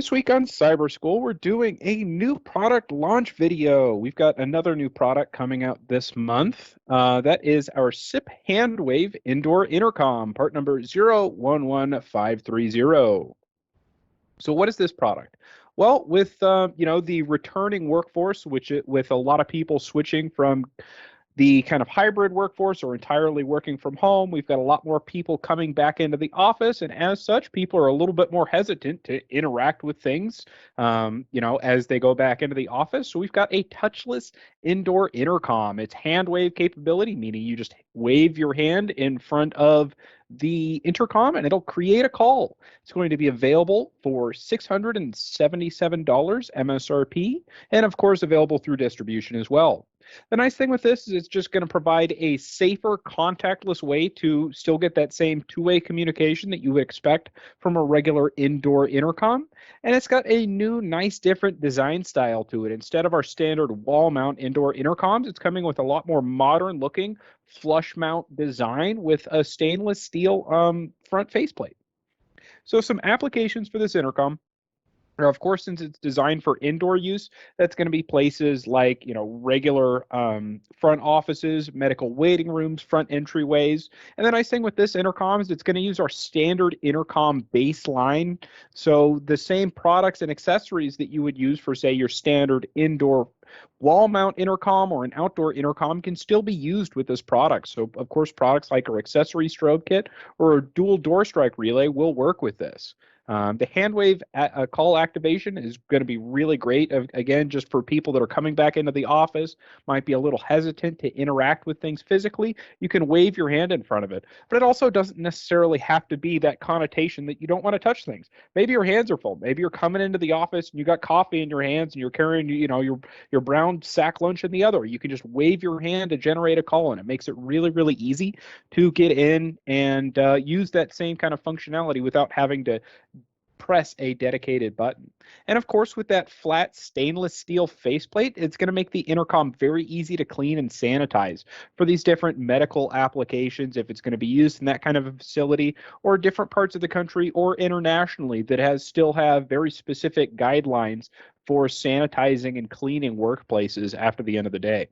This week on Cyber School, we're doing a new product launch video. We've got another new product coming out this month. That is our SIP Handwave Indoor Intercom, part number 011530. So what is this product? Well, with the returning workforce, with a lot of people switching from the kind of hybrid workforce or entirely working from home. We've got a lot more people coming back into the office, and as such, people are a little bit more hesitant to interact with things, as they go back into the office. So we've got a touchless indoor intercom. It's hand wave capability, meaning you just wave your hand in front of the intercom and it'll create a call. It's going to be available for $677 MSRP, and of course available through distribution as well. The nice thing with this is it's just going to provide a safer, contactless way to still get that same two-way communication that you would expect from a regular indoor intercom. And it's got a new, nice, different design style to it. Instead of our standard wall mount indoor intercoms, it's coming with a lot more modern looking flush mount design with a stainless steel front faceplate. So some applications for this intercom. Of course, since it's designed for indoor use, that's going to be places like, regular front offices, medical waiting rooms, front entryways. And the nice thing with this intercom is it's going to use our standard intercom baseline. So the same products and accessories that you would use for, say, your standard indoor wall mount intercom or an outdoor intercom can still be used with this product. So, of course, products like our accessory strobe kit or a dual door strike relay will work with this. The handwave call activation is going to be really great. Again, just for people that are coming back into the office, might be a little hesitant to interact with things physically, you can wave your hand in front of it. But it also doesn't necessarily have to be that connotation that you don't want to touch things. Maybe your hands are full. Maybe you're coming into the office and you got coffee in your hands and you're carrying, your brown sack lunch in the other. You can just wave your hand to generate a call, and it makes it really, really easy to get in and use that same kind of functionality without having to press a dedicated button. And of course, with that flat stainless steel faceplate, it's going to make the intercom very easy to clean and sanitize for these different medical applications, if it's going to be used in that kind of a facility or different parts of the country or internationally that still have very specific guidelines for sanitizing and cleaning workplaces after the end of the day.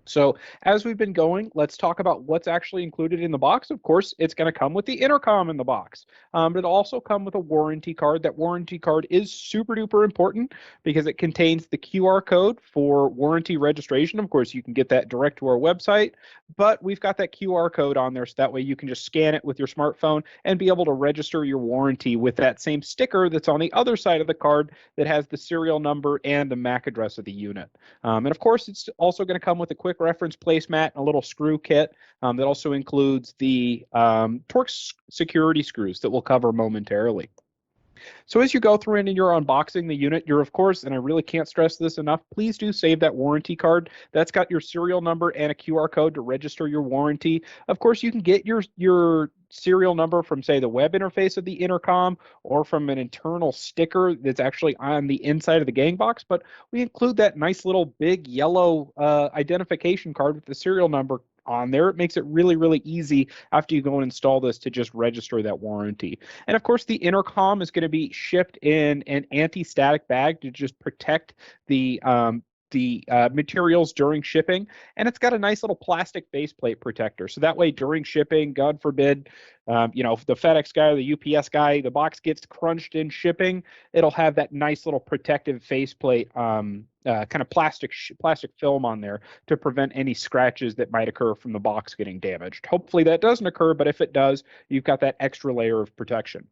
So as we've been going, let's talk about what's actually included in the box. Of course, it's going to come with the intercom in the box, but it'll also come with a warranty card. That warranty card is super duper important because it contains the QR code for warranty registration. Of course, you can get that direct to our website, but we've got that QR code on there so that way you can just scan it with your smartphone and be able to register your warranty with that same sticker that's on the other side of the card that has the serial number and the MAC address of the unit. And of course, it's also going to come with a quick reference placemat and a little screw kit that also includes the Torx security screws that we'll cover momentarily. So as you go through and you're unboxing the unit, you're, of course, and I really can't stress this enough, please do save that warranty card. That's got your serial number and a QR code to register your warranty. Of course, you can get your serial number from, say, the web interface of the intercom or from an internal sticker that's actually on the inside of the gang box, but we include that nice little big yellow identification card with the serial number on there. It makes it really, really easy after you go and install this to just register that warranty. And of course, the intercom is going to be shipped in an anti-static bag to just protect the materials during shipping, and it's got a nice little plastic faceplate protector. So that way, during shipping, God forbid, if the FedEx guy or the UPS guy, the box gets crunched in shipping, it'll have that nice little protective faceplate, kind of plastic film on there to prevent any scratches that might occur from the box getting damaged. Hopefully that doesn't occur, but if it does, you've got that extra layer of protection.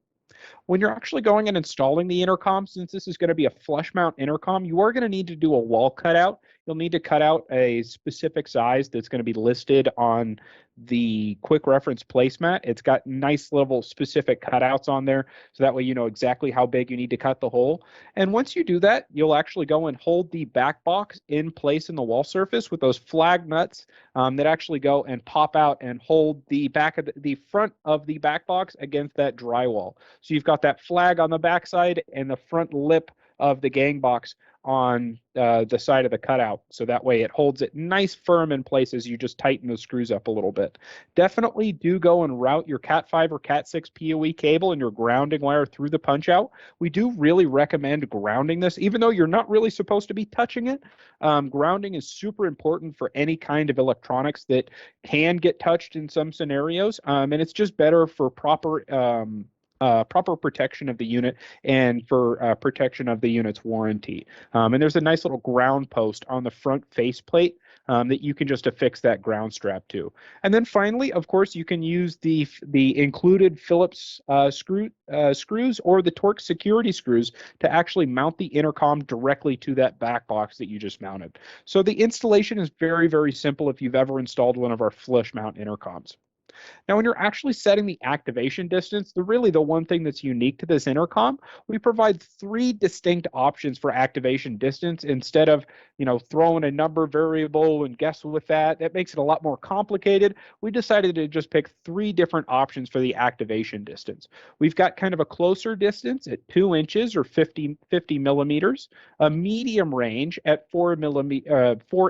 When you're actually going and installing the intercom, since this is going to be a flush mount intercom, you are going to need to do a wall cutout. You'll need to cut out a specific size that's going to be listed on the quick reference placemat. It's got nice little specific cutouts on there, so that way you know exactly how big you need to cut the hole. And once you do that, you'll actually go and hold the back box in place in the wall surface with those flag nuts that actually go and pop out and hold the back of the front of the back box against that drywall. So you've got that flag on the back side and the front lip of the gang box on the side of the cutout. So that way it holds it nice firm in place as you just tighten those screws up a little bit. Definitely do go and route your Cat5 or Cat6 PoE cable and your grounding wire through the punch out. We do really recommend grounding this, even though you're not really supposed to be touching it. Grounding is super important for any kind of electronics that can get touched in some scenarios, and it's just better for proper protection of the unit and for protection of the unit's warranty. And there's a nice little ground post on the front faceplate that you can just affix that ground strap to. And then finally, of course, you can use the included Phillips screws or the Torx security screws to actually mount the intercom directly to that back box that you just mounted. So the installation is very, very simple if you've ever installed one of our flush mount intercoms. Now, when you're actually setting the activation distance, the one thing that's unique to this intercom, we provide 3 distinct options for activation distance instead of, throwing a number variable and guess with that. That makes it a lot more complicated. We decided to just pick 3 different options for the activation distance. We've got kind of a closer distance at 2 inches or 50 millimeters, a medium range at 4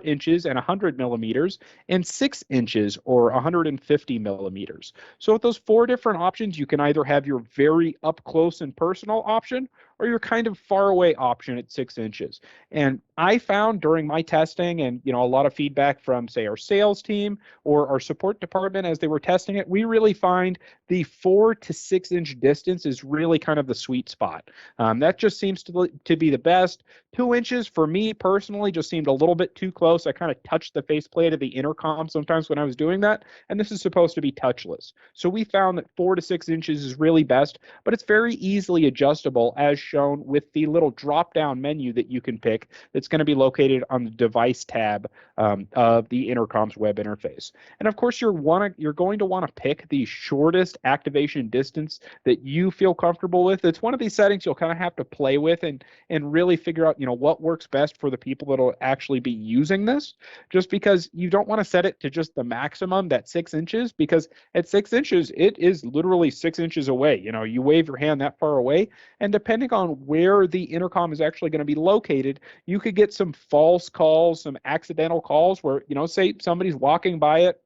inches and 100 millimeters, and 6 inches or 150 millimeters. So with those 4 different options, you can either have your very up close and personal option or your kind of far away option at 6 inches. And I found during my testing and a lot of feedback from, say, our sales team or our support department as they were testing it, we really find the 4 to 6 inch distance is really kind of the sweet spot. That just seems to be the best. 2 inches for me personally just seemed a little bit too close. I kind of touched the faceplate of the intercom sometimes when I was doing that, and this is supposed to be touchless. So we found that 4 to 6 inches is really best, but it's very easily adjustable as shown with the little drop-down menu that you can pick that's going to be located on the device tab of the intercom's web interface. And of course, you're going to want to pick the shortest activation distance that you feel comfortable with. It's one of these settings you'll kind of have to play with and really figure out what works best for the people that'll actually be using this, just because you don't want to set it to just the maximum, that 6 inches, because at 6 inches it is literally 6 inches away. You wave your hand that far away, and depending on where the intercom is actually going to be located, you could get some false calls, some accidental calls where say somebody's walking by it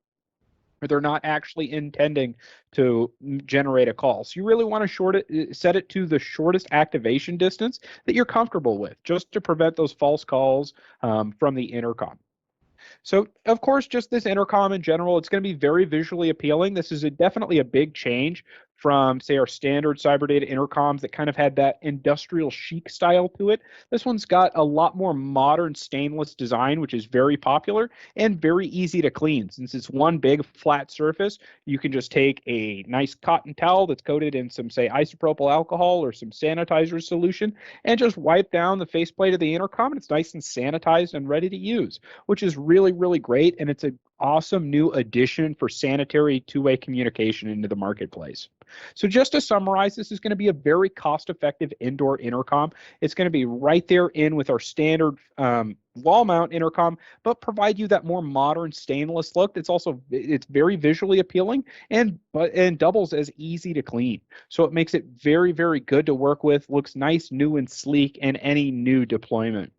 or they're not actually intending to generate a call. So you really want to set it to the shortest activation distance that you're comfortable with, just to prevent those false calls from the intercom. So, of course, just this intercom in general, it's going to be very visually appealing. This is definitely a big change from, say, our standard CyberData intercoms that kind of had that industrial chic style to it. This one's got a lot more modern stainless design, which is very popular and very easy to clean. Since it's one big flat surface, you can just take a nice cotton towel that's coated in some, say, isopropyl alcohol or some sanitizer solution and just wipe down the faceplate of the intercom, and it's nice and sanitized and ready to use, which is really, really great. And it's an awesome new addition for sanitary two-way communication into the marketplace. So just to summarize, this is going to be a very cost-effective indoor intercom. It's going to be right there in with our standard wall mount intercom, but provide you that more modern stainless look. It's very visually appealing and doubles as easy to clean. So it makes it very, very good to work with. Looks nice, new, and sleek in any new deployment.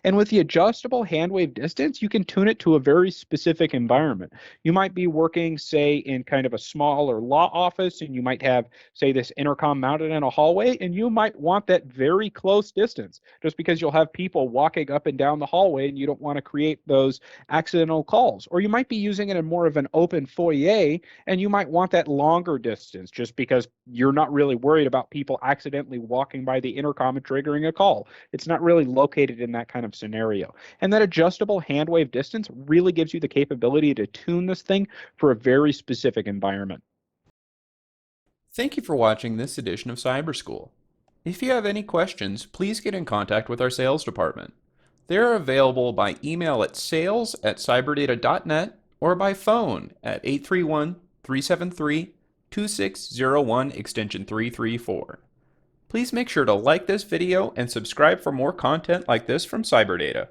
And with the adjustable hand wave distance, you can tune it to a very specific environment. You might be working, say, in kind of a smaller law office, and you might have, say, this intercom mounted in a hallway, and you might want that very close distance, just because you'll have people walking up and down the hallway, and you don't want to create those accidental calls. Or you might be using it in more of an open foyer, and you might want that longer distance, just because you're not really worried about people accidentally walking by the intercom and triggering a call. It's not really located in that kind of scenario. And that adjustable hand wave distance really gives you the capability to tune this thing for a very specific environment. Thank you for watching this edition of Cyber School. If you have any questions, please get in contact with our sales department. They are available by email at sales@cyberdata.net or by phone at 831-373-2601 extension 334. Please make sure to like this video and subscribe for more content like this from CyberData.